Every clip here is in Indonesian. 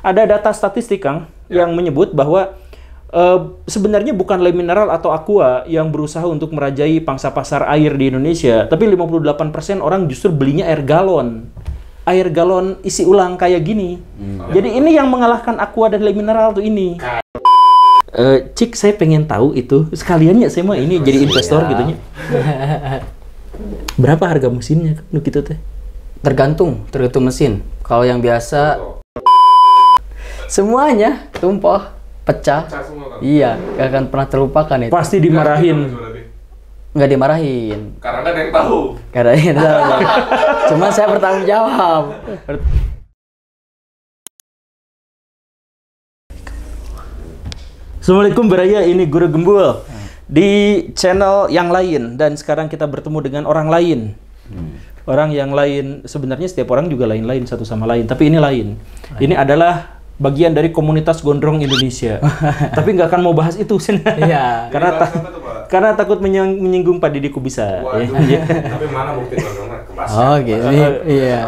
Ada data statistik, Kang, yang menyebut bahwa sebenarnya bukan Le Mineral atau Aqua yang berusaha untuk merajai pangsa pasar air di Indonesia, tapi 58% orang justru belinya air galon. Air galon isi ulang kayak gini. Jadi ini yang mengalahkan Aqua dan Le Mineral tuh ini. Cik, saya pengen tahu itu. Sekalian ya saya mau ini jadi investor gitunya. Berapa harga mesinnya gitu teh? Tergantung mesin. Kalau yang biasa semuanya tumpah, pecah. Iya, gak akan pernah terlupakan itu. Pasti dimarahin. Nggak dimarahin. Karena nggak ada yang tahu. Karena yang tahu. Cuma saya bertanggung jawab. Assalamualaikum Baraya, ini Guru Gembul di channel yang lain, dan sekarang kita bertemu dengan orang lain. Orang yang lain, sebenarnya setiap orang juga lain-lain satu sama lain, tapi ini lain. Ini adalah bagian dari komunitas gondrong Indonesia. Tapi nggak akan mau bahas itu sih. Iya. Karena takut menyinggung Pak Didi Kubisa. Waduh, tapi mana bukti gondrongnya? Oh gitu. Iya.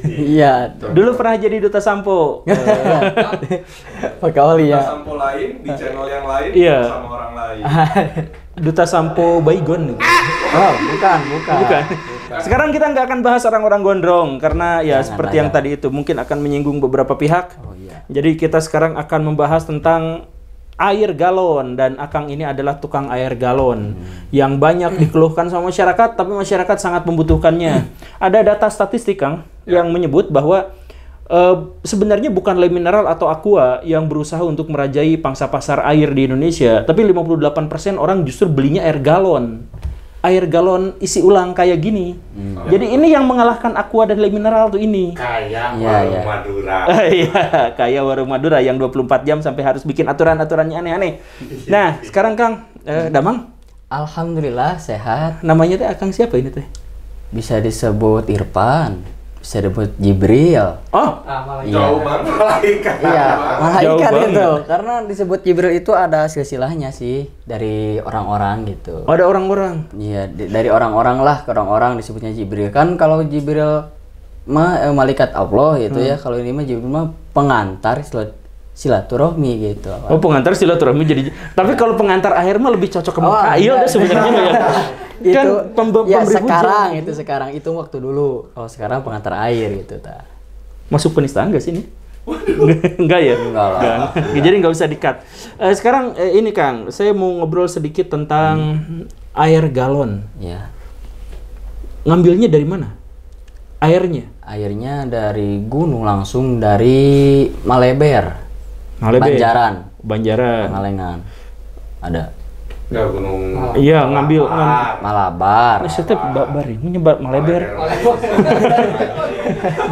Iya. Dulu pernah jadi duta sampo. Pakai oli ya. Duta sampo lain di channel yang lain sama orang lain. Duta sampo Baygon. Oh, bukan. Sekarang kita nggak akan bahas orang-orang gondrong karena ya Jangan seperti yang tadi itu mungkin akan menyinggung beberapa pihak. Oh iya. Jadi kita sekarang akan membahas tentang air galon, dan Akang ini adalah tukang air galon yang banyak dikeluhkan sama masyarakat, tapi masyarakat sangat membutuhkannya. Ada data statistik, Kang, yang menyebut bahwa sebenarnya bukan Le Mineral atau Aqua yang berusaha untuk merajai pangsa pasar air di Indonesia, tapi 58% orang justru belinya air galon. Air galon isi ulang kayak gini. Jadi ini yang mengalahkan Aqua dan Le Mineral tuh ini. Kayak warung Madura. Iya, kayak warung Madura yang 24 jam sampai harus bikin aturan-aturannya aneh-aneh. Nah, sekarang Kang, Damang, Alhamdulillah sehat. namanya teh Akang siapa ini teh? Bisa disebut Irfan, bisa disebut Jibril. Oh, Jauh banget malaikat. Iya, Jauh malaikat banget. itu. Karena disebut Jibril itu ada silsilahnya sih dari orang-orang gitu. ada orang-orang. Iya, dari orang-orang lah ke orang-orang disebutnya Jibril. Kan kalau Jibril mah malaikat Allah gitu ya. Kalau ini mah Jibril mah pengantar silaturahmi gitu. Oh, pengantar silaturahmi jadi. Tapi kalau pengantar air mah lebih cocok ke Mekail iya. deh sebenarnya ya. Itu Kan ya pemberi sekarang hujan. itu waktu dulu. Kalau sekarang pengantar air gitu ta. Masuk penistaan nggak sih ini? Enggak ya? Enggak lah. Jadi nggak usah di-cut. Sekarang ini Kang, saya mau ngobrol sedikit tentang air galon. Ya. Ngambilnya dari mana? Airnya? Airnya dari gunung langsung dari Maleber. Banjaran. Pangalengan. Ada. Ya gunung. Iya, ngambil Malabar. Setiap bari nyebar Maleber.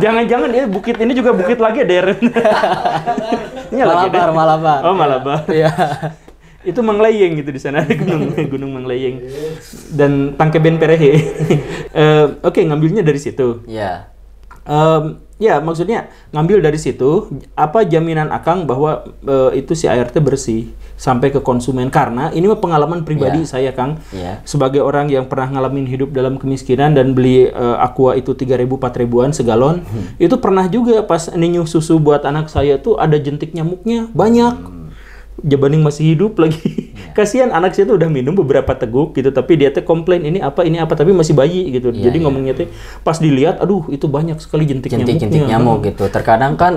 Jangan-jangan dia bukit ini juga bukit lagi Der. Ini lagi Der. Malabar. Oh, Malabar. Iya. Itu Mangleyeng gitu di sana, ada gunung Mangleyeng dan Tangkeben Perehe. Oke, ngambilnya dari situ. Iya. Ya, maksudnya ngambil dari situ, apa jaminan Akang bahwa itu si air teh bersih sampai ke konsumen? Karena ini mah pengalaman pribadi saya, Kang. Sebagai orang yang pernah ngalamin hidup dalam kemiskinan dan beli Aqua itu 3.000 4.000-an segalon, itu pernah juga pas ninyuh susu buat anak saya tuh ada jentik nyamuknya banyak. Jabaning masih hidup lagi. Kasihan anak saya tuh udah minum beberapa teguk gitu, tapi dia teh komplain ini apa, tapi masih bayi gitu. Jadi ngomongnya teh pas dilihat, aduh itu banyak sekali jentik nyamuk gitu. Terkadang kan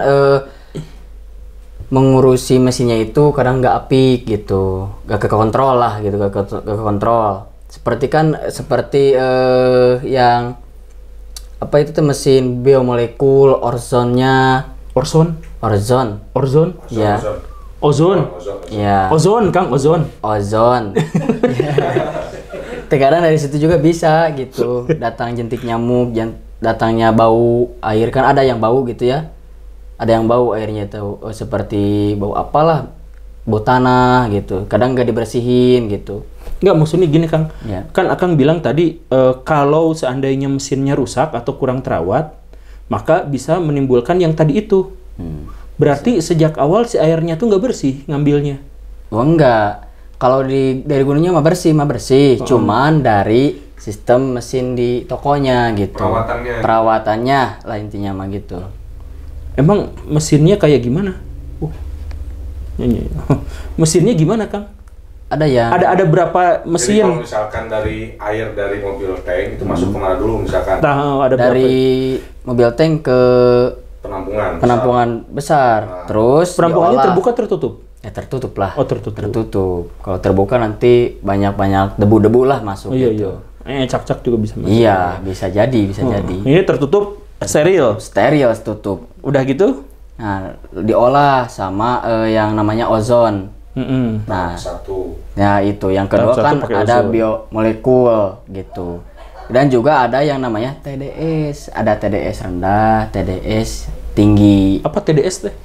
mengurusi mesinnya itu kadang nggak apik gitu, nggak kekontrol lah gitu, nggak kekontrol. Seperti yang apa itu tuh mesin biomolekul ozonnya. Ozon. Ya. Ozon. Ya. Ozon, Kang, ozon. Terkadang dari situ juga bisa gitu. Datang jentik nyamuk, datangnya bau air, kan ada yang bau gitu ya. Ada yang bau airnya tuh seperti bau apalah, bau tanah gitu. Kadang nggak dibersihin gitu. Nggak, maksudnya gini Kang. Ya. Kan Akang bilang tadi kalau seandainya mesinnya rusak atau kurang terawat, maka bisa menimbulkan yang tadi itu. Berarti sejak awal si airnya tuh nggak bersih ngambilnya? Oh enggak. Kalau dari gunungnya mah bersih. Cuman dari sistem mesin di tokonya gitu. Perawatannya lah intinya mah gitu. Emang mesinnya kayak gimana? Mesinnya gimana, Kang? Ada yang ada berapa mesin? Jadi kalau misalkan dari air dari mobil tank itu masuk kemana dulu misalkan? Ada dari mobil tank ke penampungan besar. Terus penampungannya terbuka tertutup? Ya tertutup lah. Oh, tertutup. Kalau terbuka nanti banyak debu-debu lah masuk gitu. Iya. Cak-cak juga bisa masuk. Iya, bisa jadi. Ini tertutup steril tutup. Udah gitu? Nah, diolah sama yang namanya ozon. Nah, satu. Ya itu. Yang kedua kan ada biomolekul gitu. Dan juga ada yang namanya TDS. Ada TDS rendah, TDS tinggi. Apa TDS teh?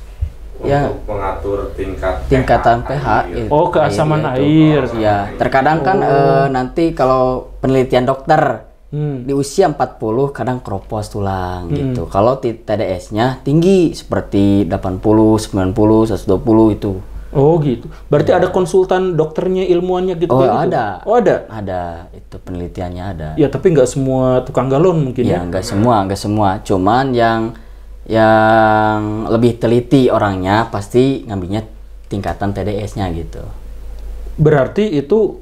Ya, untuk mengatur tingkatan pH. Oh, keasaman air. Ya, terkadang kan nanti kalau penelitian dokter di usia 40 kadang keropos tulang gitu. Kalau TDS-nya tinggi seperti 80, 90, 120 itu. Oh gitu. Berarti ada konsultan dokternya, ilmuannya gitu? Oh gitu? ada. Oh ada? Ada, itu penelitiannya ada. Ya tapi nggak semua tukang galon mungkin ya? Ya nggak semua. Cuman yang lebih teliti orangnya pasti ngambilnya tingkatan TDS-nya gitu. Berarti itu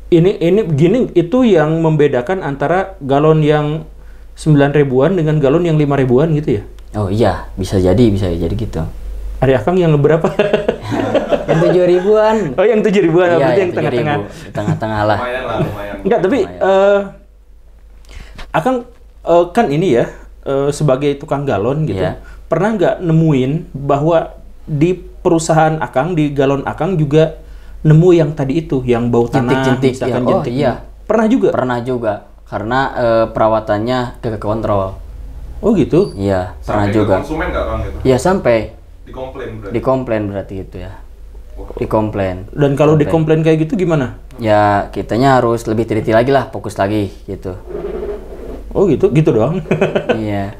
ini begini, itu yang membedakan antara galon yang 9 ribuan dengan galon yang 5 ribuan gitu ya? Oh iya, bisa jadi gitu. Ada Akang yang berapa? Yang 7 ribuan. Oh yang 7 ribuan, Iya, berarti yang tengah-tengah. Tengah-tengah lah. Lumayan. Enggak, tapi Akang kan ini ya, sebagai tukang galon gitu, pernah nggak nemuin bahwa di perusahaan Akang, di galon Akang juga nemu yang tadi itu, yang bau tanah, jentik-jentik. misalkan Ya. jentik. Iya. Pernah juga? Pernah juga, karena perawatannya ke kontrol. Oh gitu? Iya, pernah Sampai juga. ke konsumen nggak Bang gitu? Iya, sampai Dikomplain berarti gitu ya. Dikomplain. Dan kalau dikomplain kayak gitu gimana? Ya, kitanya harus lebih teliti lagi lah, fokus lagi gitu. Oh gitu doang. Iya.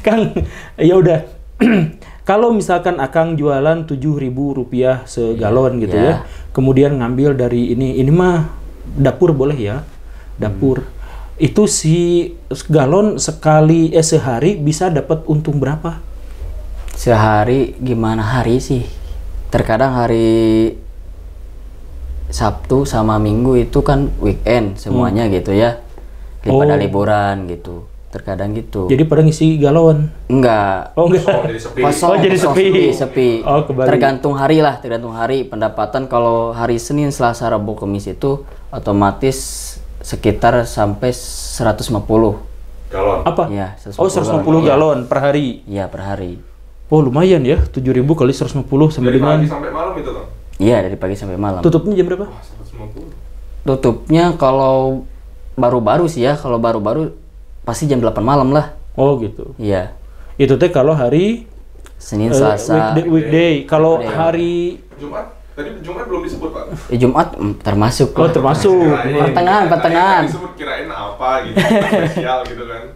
Kang, ya udah. Kalau misalkan Akang jualan Rp7.000 segalon gitu ya, kemudian ngambil dari ini mah dapur boleh ya, dapur. Itu si galon sehari bisa dapat untung berapa? Sehari gimana hari sih? Terkadang hari Sabtu sama Minggu itu kan weekend semuanya gitu ya. Pada liburan gitu. Terkadang gitu. Jadi pada ngisi galon? Enggak. Oh enggak. jadi sepi. Kosong, jadi sepi. Oh, kebalik. Tergantung hari pendapatan. Kalau hari Senin, Selasa, Rabu, Kamis itu otomatis sekitar sampai 150 galon. Apa? Ya, 150 galon per hari. Iya, per hari. Oh, lumayan ya. 7.000 kali 150 sama Dari dengan pagi sampai malam itu Bang? Iya, dari pagi sampai malam. tutupnya jam berapa? 150. Tutupnya kalau baru-baru sih ya, kalau baru-baru pasti jam 8 malam lah. Oh, gitu. Iya. Itu teh kalau hari Senin, Selasa, weekday. Kalau hari Jumat? Tadi Jumat belum disebut Pak. Jumat termasuk. Oh, termasuk. Pertengahan. Tadi disebut kirain apa gitu, spesial gitu kan.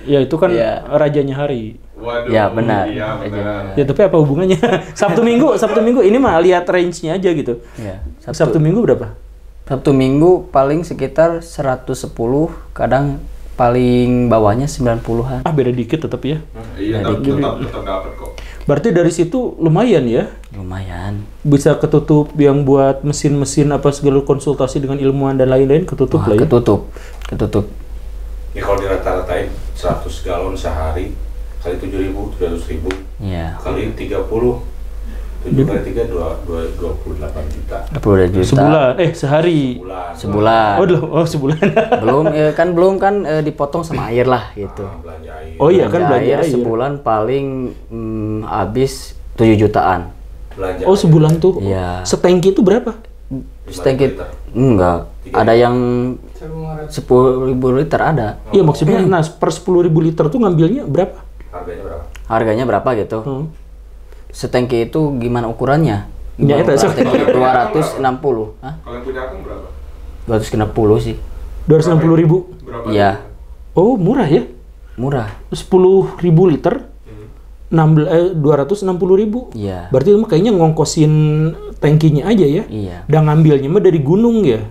Ya itu kan rajanya hari. Waduh. Ya, benar. Iya, benar. Ya tapi apa hubungannya? Sabtu Minggu ini mah lihat range-nya aja gitu. Iya. Sabtu Minggu berapa? Sabtu Minggu paling sekitar 110, kadang paling bawahnya 90-an. Ah, beda dikit tetap ya. Iya, tetap dapat kok. Berarti dari situ lumayan ya? Lumayan. Bisa ketutup yang buat mesin-mesin apa segala konsultasi dengan ilmuwan dan lain-lain ketutup lah ya? Ketutup. Ya kalau dirata-ratain 100 galon sehari kali 7.000, 700.000. Iya. Kali 30. 7 kali 3 28 juta. 20 juta. Sebulan, sehari. Sebulan. Oh, sebulan. belum kan dipotong sama air lah gitu. Belanja air. Oh iya kan belanja air. Sebulan paling habis 7 jutaan. Belanja Oh, sebulan tuh. Iya. Setengki itu berapa? Setengki enggak. Ada yang 10.000 liter ada. Iya, maksudnya per 10.000 liter tuh ngambilnya berapa? Harganya berapa Gitu. Setengki itu gimana ukurannya? Ya, itu 260. Hah? Kalau yang punya akun berapa? 260 sih. 260.000. Berapa? Iya. Oh, murah ya? Murah. 10.000 liter. 260.000. Iya. Berarti itu mah kayaknya ngongkosin tangkinya aja ya? Iya. Dan ngambilnya mah dari gunung ya?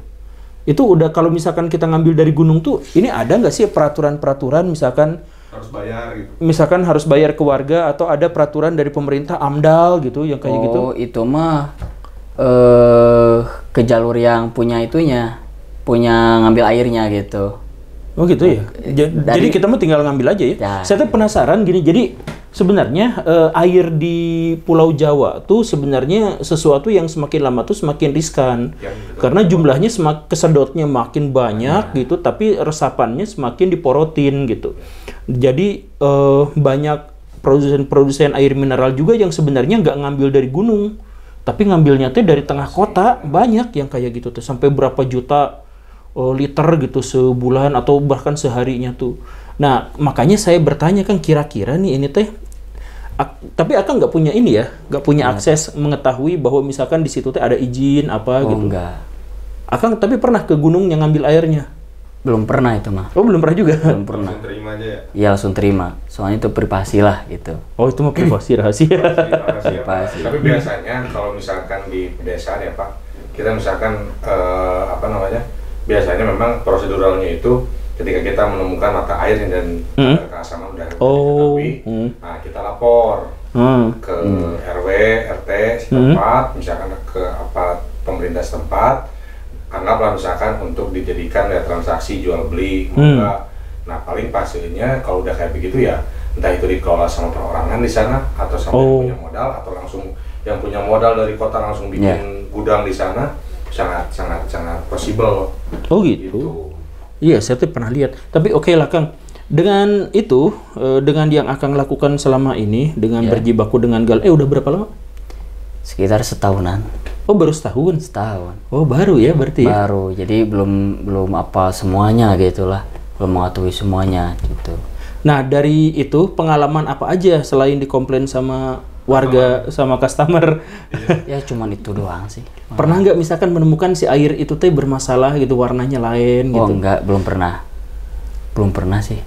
Itu udah kalau misalkan kita ngambil dari gunung tuh, ini ada nggak sih peraturan-peraturan misalkan harus bayar gitu. Misalkan harus bayar ke warga atau ada peraturan dari pemerintah AMDAL gitu yang kayak gitu. Oh, itu mah ke jalur yang punya itunya, punya ngambil airnya gitu. Oh gitu ya. Jadi kita mah tinggal ngambil aja ya. Saya tuh penasaran gini. Jadi sebenarnya air di Pulau Jawa tuh sebenarnya sesuatu yang semakin lama tuh semakin riskan. Karena jumlahnya kesedotnya makin banyak gitu, tapi resapannya semakin diporotin gitu. Jadi banyak produsen air mineral juga yang sebenarnya nggak ngambil dari gunung, tapi ngambilnya tuh dari tengah kota. Banyak yang kayak gitu tuh, sampai berapa juta liter gitu sebulan atau bahkan seharinya tuh. Nah, makanya saya bertanya kan kira-kira nih ini teh tapi Akang nggak punya ini ya, nggak punya akses mengetahui bahwa misalkan di situ teh ada izin apa gitu. Enggak. Akang tapi pernah ke gunung yang ngambil airnya? Belum pernah itu mah. Oh, belum pernah juga. Belum pernah. Langsung terima aja ya. Iya, langsung terima. Soalnya itu privasi lah gitu. Oh, itu mah privasi rahasia. Privasi. Tapi biasanya kalau misalkan di pedesaan ya Pak, kita misalkan biasanya memang proseduralnya itu ketika kita menemukan mata air dan keasaman udara diketahui, nah kita lapor ke RW, RT setempat, misalkan ke pemerintah setempat, anggaplah misalkan untuk dijadikan ya transaksi jual beli, enggak. Nah paling pastinya kalau udah kayak begitu ya, entah itu dikelola sama perorangan di sana atau sama yang punya modal atau langsung yang punya modal dari kota langsung bikin gudang di sana. sangat possible. Oh gitu. Iya, saya tuh pernah lihat. Tapi oke lah Kang. Dengan itu, dengan yang Akang lakukan selama ini, dengan berjibaku dengan udah berapa lama? Sekitar setahunan. Oh, baru setahun? Setahun. Oh, baru ya berarti ya? Baru, jadi belum apa semuanya gitu lah. Belum mengetahui semuanya gitu. Nah, dari itu pengalaman apa aja selain dikomplain sama warga sama customer? Ya cuman itu doang sih. Pernah nggak misalkan menemukan si air itu teh bermasalah gitu, warnanya lain gitu? Oh enggak, belum pernah sih.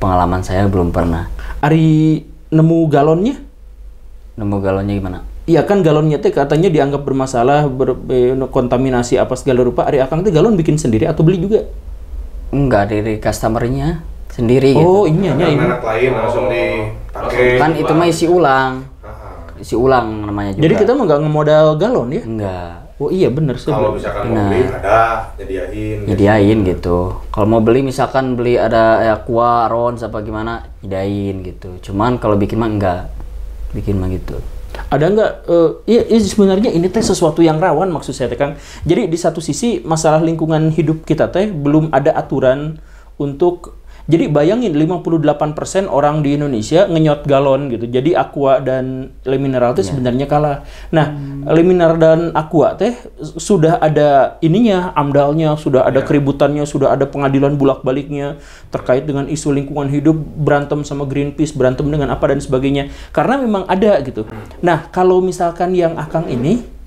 Pengalaman saya belum pernah. Ari nemu galonnya? Nemu galonnya gimana? Iya kan galonnya teh katanya dianggap bermasalah, kontaminasi apa segala rupa. Ari Akang teh galon bikin sendiri atau beli juga? Enggak, dari customernya sendiri gitu. Oh, ini anak lain langsung dipakai. Kan itu mah isi ulang. Isi ulang namanya juga. Jadi kita mah nggak ngemodal galon ya? Enggak. Oh iya bener sih. Kalau misalkan mau beli ada, nyediain gitu. Kalau mau beli misalkan beli ada Aqua, Rons apa gimana, nyediain gitu. Cuman kalau bikin mah enggak. Bikin mah gitu. Ada nggak? Iya sebenarnya ini teh sesuatu yang rawan maksud saya teh Kang. Jadi di satu sisi masalah lingkungan hidup kita teh belum ada aturan untuk. Jadi bayangin 58% orang di Indonesia ngenyot galon gitu. Jadi Aqua dan Le Mineral teh sebenarnya kalah. Nah, Le Mineral dan Aqua teh sudah ada ininya, AMDAL-nya, sudah ada keributannya, sudah ada pengadilan bolak-baliknya terkait dengan isu lingkungan hidup, berantem sama Greenpeace, berantem dengan apa dan sebagainya. Karena memang ada gitu. Nah, kalau misalkan yang Akang ini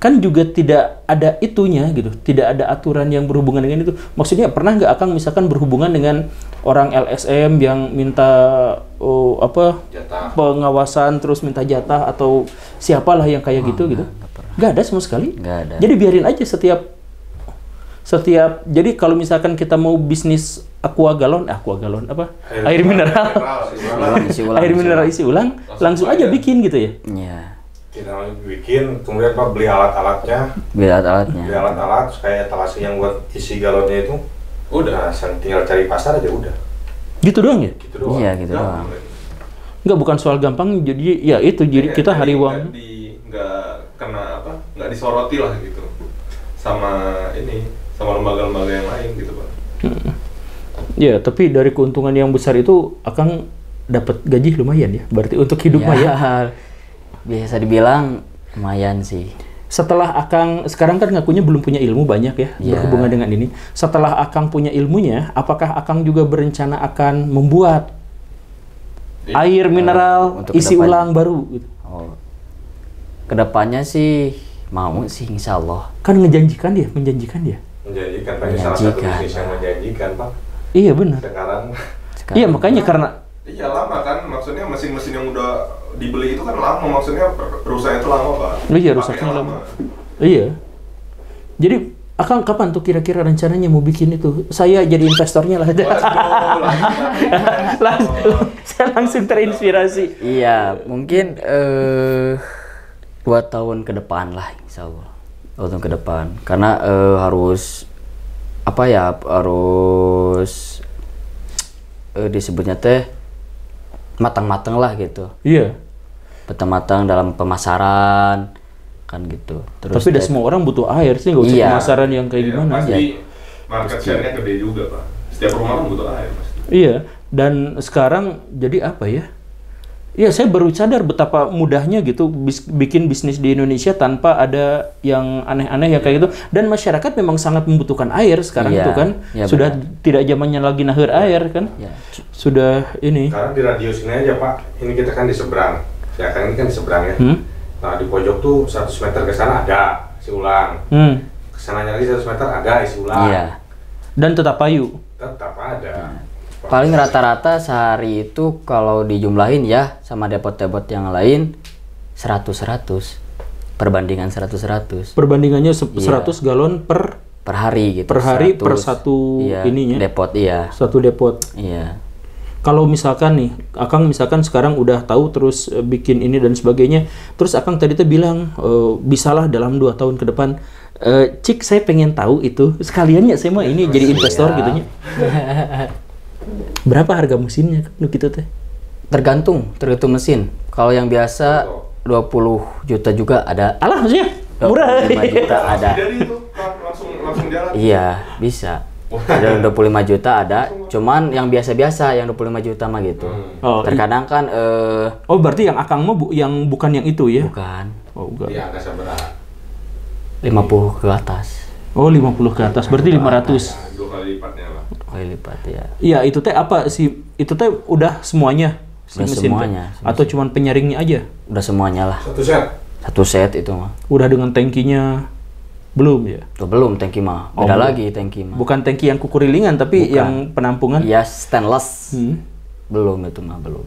kan juga tidak ada itunya gitu, tidak ada aturan yang berhubungan dengan itu. Maksudnya pernah nggak Akang misalkan berhubungan dengan orang LSM yang minta jatah. Pengawasan terus minta jatah atau siapalah yang kayak gitu gitu? Nggak ada sama sekali. Nggak ada. Jadi biarin aja setiap jadi kalau misalkan kita mau bisnis aqua galon apa? Air mineral. Air mineral isi ulang, langsung aja bikin gitu ya? Iya. Kita bikin, kemudian Pak beli alat-alatnya. Beli alat-alat kayak etalase yang buat isi galonnya itu. Udah, tinggal cari pasar aja udah. Gitu doang ya? Gitu doang. Iya, gitu doang. Enggak, bukan soal gampang, jadi ya itu, jadi kita hariwang. Nggak disoroti lah gitu. Sama lembaga-lembaga yang lain gitu Pak. Ya, tapi dari keuntungan yang besar itu Akang dapat gaji lumayan ya, berarti untuk hidup mah ya. Biasa dibilang lumayan sih. Setelah Akang, sekarang kan ngakunya belum punya ilmu banyak ya, berhubungan dengan ini. Setelah Akang punya ilmunya, apakah Akang juga berencana akan membuat air mineral isi ulang baru? Gitu? Oh. Kedepannya sih mau sih, insya Allah. Kan menjanjikan dia. Menjanjikan, salah satu bisnis yang menjanjikan Pak. Iya benar. Sekarang. Iya makanya karena. Iya lama kan, maksudnya mesin-mesin yang udah dibeli itu kan lama, maksudnya rusaknya itu lama Pak. Iya rusaknya lama. Iya. Jadi Akang kapan tuh kira-kira rencananya mau bikin itu? Saya jadi investornya lah. Saya langsung terinspirasi. Iya, mungkin 2 tahun ke depan lah, insya Allah. 2 tahun ke depan, karena harus disebutnya teh matang-matang lah gitu. Iya. Matang-matang dalam pemasaran kan gitu. Terus tapi udah semua orang butuh air sih, nggak usah pemasaran yang kayak gimana. Pasti market share-nya gede juga Pak. Setiap rumah kan butuh air pasti. Iya, dan sekarang jadi apa ya? Iya, saya baru sadar betapa mudahnya gitu bikin bisnis di Indonesia tanpa ada yang aneh-aneh ya kayak gitu. Dan masyarakat memang sangat membutuhkan air sekarang itu kan. Sudah tidak zamannya lagi nahir air kan. Sudah ini. Sekarang di radio sini aja Pak, ini kita kan di seberang. Ya kan ini kan di seberang ya. Nah di pojok tuh 100 meter ke sana ada isi ulang. Kesananya lagi 100 meter ada isi ulang. Iya. Dan tetap payu. Tetap ada. Paling rata-rata sehari itu kalau dijumlahin ya sama depot-depot yang lain 100-100. Perbandingan 100-100. Perbandingannya 100 galon per hari gitu. Per hari 100, per satu ininya. Depot iya. Satu depot. Iya. Kalau misalkan nih, Akang misalkan sekarang udah tahu terus bikin ini dan sebagainya, terus Akang tadi tuh bilang bisalah dalam 2 tahun ke depan. Cik, saya pengen tahu itu sekaliannya saya mah ini jadi investor gitunya. Berapa harga mesinnya gitu teh? Tergantung mesin. Kalau yang biasa 20 juta juga ada. Alah, maksudnya murah. 25 juta ada. Jadi itu langsung jalan. Iya, bisa. Ada 25 juta ada, cuman yang biasa-biasa yang 25 juta mah gitu. Terkadang kan oh, berarti yang Akang mau yang bukan yang itu ya? Bukan. Oh, bukan. Iya, angka seberapa? 50 ke atas. Oh, 50 ke atas. Berarti 500. 2 kali lipatnya lah. 2 kali lipat ya. Iya, itu teh apa sih? Itu teh udah semuanya si udah mesin semuanya. Atau cuman penyaringnya aja? Udah semuanya lah. Satu set itu mah. Udah dengan tangkinya? Belum ya? Tuh, belum tangki mah. Beda lagi tangki mah. Bukan tangki yang kukurilingan tapi bukan. Yang penampungan? Iya, stainless. Belum itu mah, belum.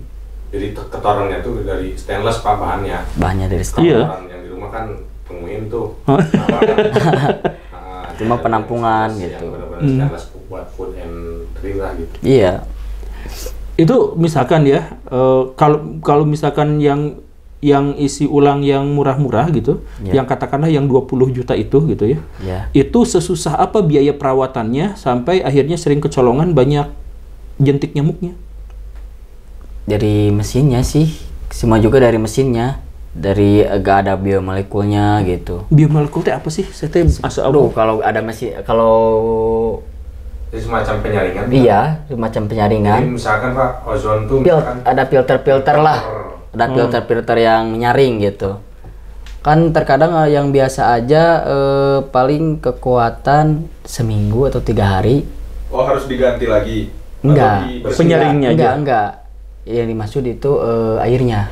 Jadi ketorannya tuh dari stainless Pak bahannya. Bahannya dari stainless. Iya. Yang di rumah kan penguin tuh. Cuma penampungan gitu. Yang stainless buat food and drink lah gitu. Iya. Itu misalkan ya, kalau misalkan yang isi ulang yang murah-murah gitu, yang katakanlah yang 20 juta itu gitu ya, itu sesusah apa biaya perawatannya sampai akhirnya sering kecolongan banyak jentik nyamuknya? Dari mesinnya sih, semua juga dari mesinnya, dari gak ada biomolekulnya gitu. Biomolekul itu apa sih? Aduh, kalau ada mesin, kalau jadi semacam penyaringan. Iya, semacam penyaringan. Jadi misalkan Pak, ozon tuh ada filter-filter lah. Ada filter-filter yang nyaring gitu. Kan terkadang yang biasa aja paling kekuatan seminggu atau 3 hari. Oh, harus diganti lagi? Enggak. Penyaringnya aja? Enggak. Yang dimaksud itu airnya.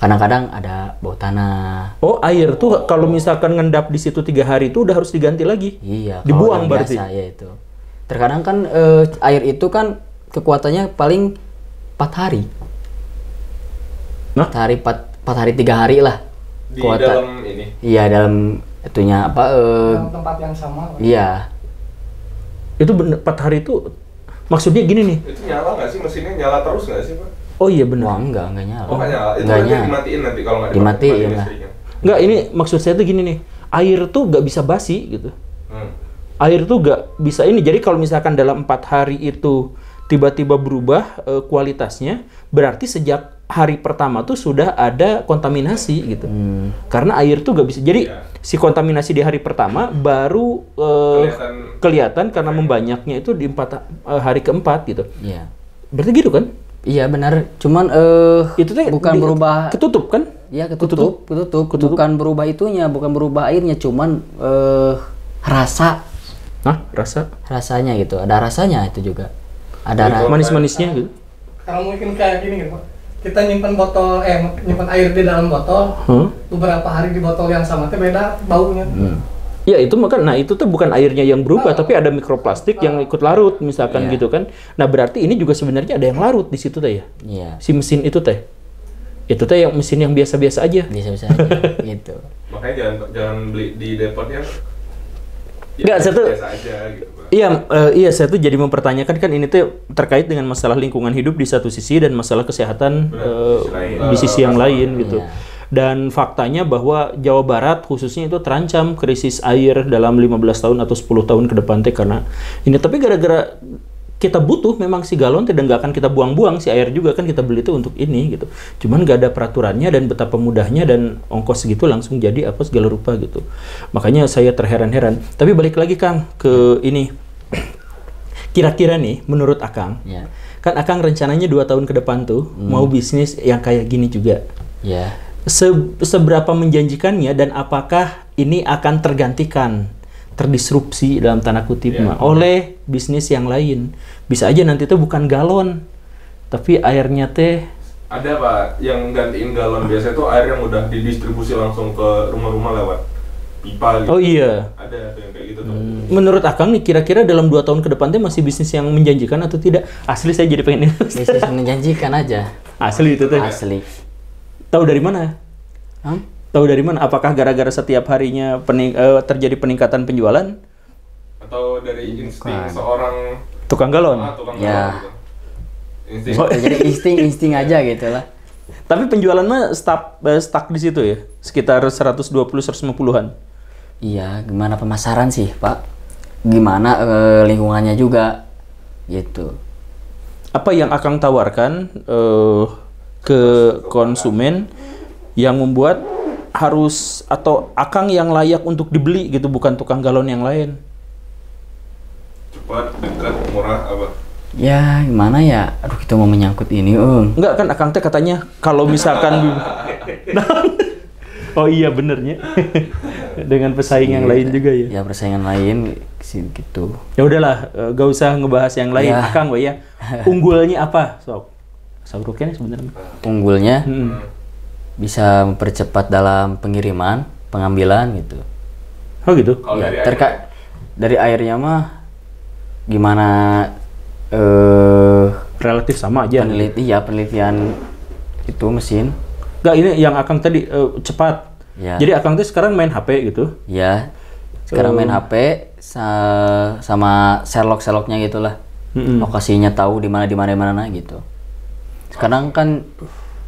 Kadang-kadang ada bau tanah. Oh, air tuh kalau misalkan ngendap di situ 3 hari itu udah harus diganti lagi? Iya. Dibuang berarti? Biasa, ya itu. Terkadang kan air itu kan kekuatannya paling 4 hari. Nah? 4 hari 3 hari lah. Di dalam ini? Iya, dalam itunya apa? Dalam tempat yang sama. Iya. Itu 4 hari itu maksudnya gini nih. Itu nyala nggak sih mesinnya? Nyala terus nggak sih Pak? Oh iya benar. Wah, enggak nyala. Oh, nggak nyala. Itu nggak nanti nyala. dimatiin nanti kalau nggak dimatiin lah. Enggak, ini maksud saya tuh gini nih. Air tuh nggak bisa basi gitu. Air tuh nggak bisa ini. Jadi kalau misalkan dalam 4 hari itu tiba-tiba berubah kualitasnya, berarti sejak hari pertama tuh sudah ada kontaminasi gitu. Karena air tuh nggak bisa. Jadi si kontaminasi di hari pertama baru kelihatan karena membanyaknya itu di hari keempat gitu. Iya. Berarti gitu kan? Iya benar. Cuman itu tuh bukan berubah. Ketutup kan? Iya ketutup. Bukan berubah itunya, bukan berubah airnya, cuman rasa. Hah? Rasanya gitu. Ada rasanya itu juga. Ada manis-manisnya gitu. Kalau mungkin kayak gini gitu Pak. Kita nyimpan nyimpan air di dalam botol, beberapa hari di botol yang sama, itu beda baunya. Ya itu nah itu tuh bukan airnya yang berubah, tapi ada mikroplastik yang ikut larut misalkan gitu kan. Nah berarti ini juga sebenarnya ada yang larut di situ teh ya? Iya. Si mesin itu teh yang mesin yang biasa-biasa aja. Biasa-biasa aja gitu. Makanya jangan beli di depotnya. Nggak, saya tuh biasa aja gitu, Pak. Iya, saya tuh jadi mempertanyakan kan ini tuh terkait dengan masalah lingkungan hidup di satu sisi dan masalah kesehatan di sisi yang lain gitu. Dan faktanya bahwa Jawa Barat khususnya itu terancam krisis air dalam 15 tahun atau 10 tahun ke depan teh karena ini. Tapi gara-gara kita butuh memang si galon tidak nggak akan kita buang-buang, si air juga kan kita beli itu untuk ini gitu. Cuman nggak ada peraturannya dan betapa mudahnya dan ongkos segitu langsung jadi apa segala rupa gitu. Makanya saya terheran-heran. Tapi balik lagi Kang ke ini. Kira-kira nih menurut Akang, kan Akang rencananya 2 tahun ke depan tuh mau bisnis yang kayak gini juga. Seberapa menjanjikannya dan apakah ini akan terdisrupsi dalam tanda kutip oleh bisnis yang lain? Bisa aja nanti tuh bukan galon, tapi airnya teh ada Pak yang gantiin galon. Biasanya tuh air yang udah didistribusi langsung ke rumah-rumah lewat pipa gitu. Oh iya. Ada yang kayak gitu tuh. Menurut Akang nih kira-kira dalam 2 tahun ke depan teh masih bisnis yang menjanjikan atau tidak? Asli saya jadi pengen ini. Bisnis menjanjikan aja. Asli itu teh. Asli. Tahu dari mana? Tahu dari mana? Apakah gara-gara setiap harinya terjadi peningkatan penjualan? Atau dari insting seorang tukang galon? Tukang ya. galon gitu. Jadi insting aja gitu lah. Tapi penjualan mah stuck di situ ya? Sekitar 120-150-an? Iya, gimana pemasaran sih Pak? Gimana lingkungannya juga gitu. Apa yang Akang tawarkan ke konsumen yang membuat harus atau Akang yang layak untuk dibeli gitu, bukan tukang galon yang lain? Cepat, dekat, murah, apa? Ya gimana ya? Aduh, kita mau menyangkut ini Enggak kan Akang teh katanya kalau misalkan oh iya benernya. Dengan pesaing yang lain juga ya. Ya persaingan lain sih gitu. Ya udahlah, gak usah ngebahas yang lain. Akang ya. Unggulnya apa? Sok. Sauruknya sebenarnya. Unggulnya bisa mempercepat dalam pengiriman, pengambilan gitu. Oh gitu. Ya, dari airnya mah gimana relatif sama aja. Penelitian itu mesin. Enggak, ini yang Akang tadi cepat. Ya. Jadi Akang tuh sekarang main HP gitu? Ya. Sekarang main HP sama Sherlock-Sherlocknya gitulah. Lokasinya tahu di mana gitu. Sekarang kan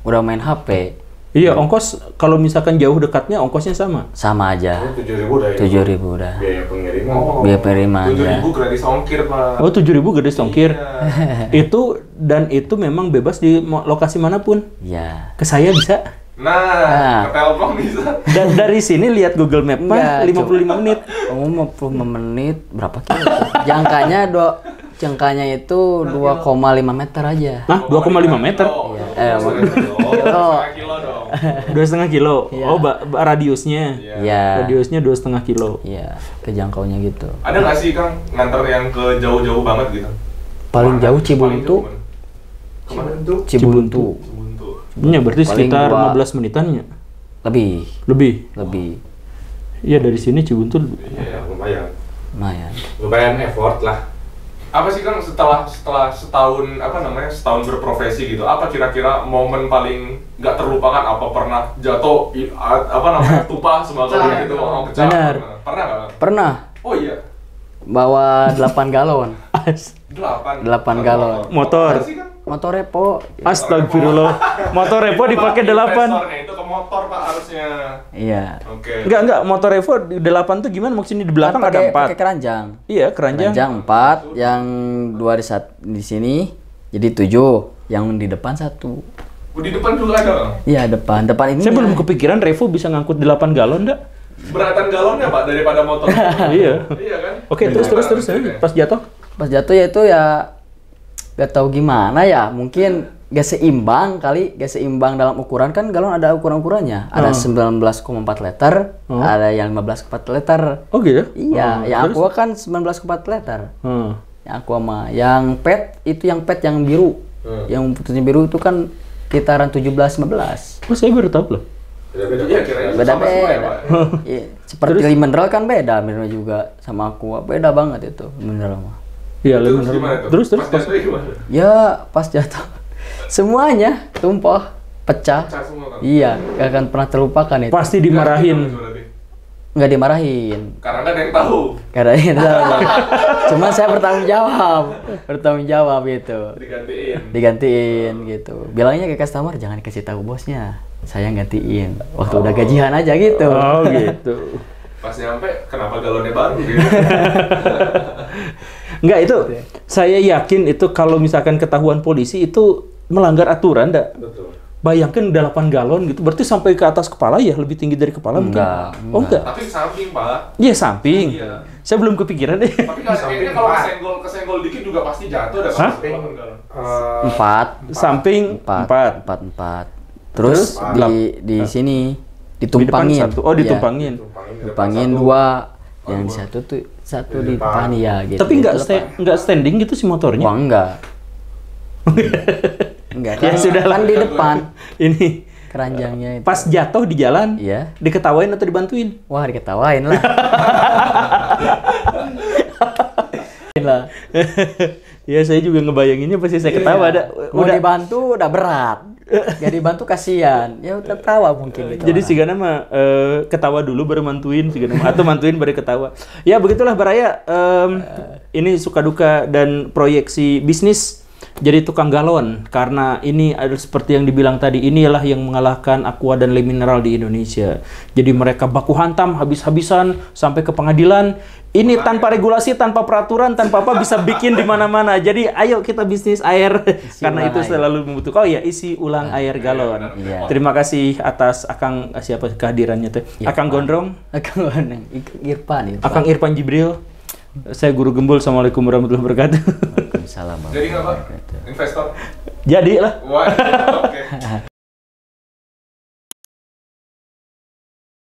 udah main HP. Iya, ongkos kalau misalkan jauh dekatnya ongkosnya sama? Sama aja. 7.000 udah ya? 7.000 udah. Biaya pengiriman. Biaya pengiriman. 7.000 gratis ongkir Pak. Oh 7.000 gratis ongkir. Iya. itu memang bebas di lokasi manapun. Iya. Ke saya bisa. Nah, ke Telkom bisa. Dan dari sini lihat Google Map mah 55 menit. Oh 55 menit berapa kilo? Jangkanya itu 2,5 meter aja. Hah? 2,5 meter? Iya. 2,5 kilo. Iya. Oh, radiusnya. Iya. Radiusnya 2,5 kilo. Iya, kejangkaunya gitu. Ada nggak sih Kang nganter yang ke jauh-jauh banget gitu? Paling jauh Cibuntu. Kemana tuh? Cibuntu. Iya, berarti sekitar 15 menitannya. Lebih. Iya, dari sini Cibuntu. Iya, lumayan. Lumayan effort lah. Apa sih Kang setelah setahun berprofesi gitu, apa kira-kira momen paling nggak terlupakan? Apa pernah jatuh tumpah semacam gitu, pecah? Benar. Pernah nggak? Pernah. Oh iya. Bawa 8 galon. 8 galon. Motor. Motor repo. Astagfirullah. Motor repo dipakai 8. Investornya itu ke motor Pak harusnya. Iya. Oke. Enggak, motor revo 8 tuh gimana maksudnya? Di belakang Kan ada 4. Pakai keranjang. Iya, keranjang 4, yang 2 di sini jadi 7, yang di depan 1. Di depan juga ada. Iya, depan ini. Saya belum kepikiran revo bisa ngangkut 8 galon enggak? Beratan galonnya Pak daripada motor. Iya. Iya kan? Oke, terus pas jatuh? Pas jatuh ya itu ya gak tahu gimana ya, mungkin gak seimbang dalam ukuran. Kan galon ada ukuran-ukurannya, ada 19,4 liter, ada yang 15,4 liter. Oh gitu? Iya, yang aqua kan 19,4 liter. Yang aqua mah, yang PET itu yang biru, yang putihnya biru itu kan kitaran 17-15. Oh, saya baru tahu loh. Beda. Seperti mineral kan beda, mineral juga sama aqua beda banget itu mineral mah. Iya, terus ya pas jatuh semuanya tumpah, pecah. Semua, kan? Iya, gak akan pernah terlupakan itu. Pasti dimarahin. Nggak dimarahin. Karena nggak ada yang tahu. Karena itu. Cuma saya bertanggung jawab gitu. Digantiin gitu. Bilangnya ke customer jangan kasih tahu bosnya. Saya gantiin. Waktu udah gajian aja gitu. Oh gitu. Pas nyampe kenapa galonnya baru gitu. Enggak itu. Saya yakin itu kalau misalkan ketahuan polisi itu melanggar aturan, enggak? Betul. Bayangkan 8 galon gitu, berarti sampai ke atas kepala ya, lebih tinggi dari kepala mungkin? Oh enggak? Tapi samping, Pak. Iya, samping. Iya. Saya belum kepikiran deh. Tapi kayaknya kalau kesenggol dikit juga pasti jatuh dah. Empat. Samping 4. Terus di sini ditumpangin. Di depan 1. Oh, ditumpangin. Ditumpangin 2. Yang satu di depan ya gitu. Tapi enggak standing gitu si motornya? Wah, enggak. Enggak kan, Ya sudah kan di depan ini keranjangnya itu. pas jatuh di jalan, Iya. diketawain atau dibantuin? Wah, diketawain lah. Ya saya juga ngebayanginnya pasti saya ketawa. Mau dibantu udah berat. Gak dibantu kasihan. Ya udah tawa mungkin gitu. Jadi si Gana mah ketawa dulu baru mantuin si Gana atau mantuin baru ketawa. Ya begitulah Baraya. Ini suka duka dan proyeksi bisnis. Jadi tukang galon karena ini adalah seperti yang dibilang tadi, inilah yang mengalahkan Aqua dan Le Mineral di Indonesia. Jadi mereka baku hantam habis-habisan sampai ke pengadilan. Ini tanpa regulasi, tanpa peraturan, tanpa apa bisa bikin di mana-mana. Jadi ayo kita bisnis air karena itu selalu membutuhkan. Oh ya, isi ulang air galon. Iya. Terima kasih atas Akang siapa kehadirannya teh. Akang Gondrong. Akang Gondrong. Irfan. Akang Irfan Jibril. Saya Guru Gembul. Assalamualaikum warahmatullahi wabarakatuh. Waalaikumsalam. Jadi nggak Pak? Investor? Jadi lah. Wah, oke.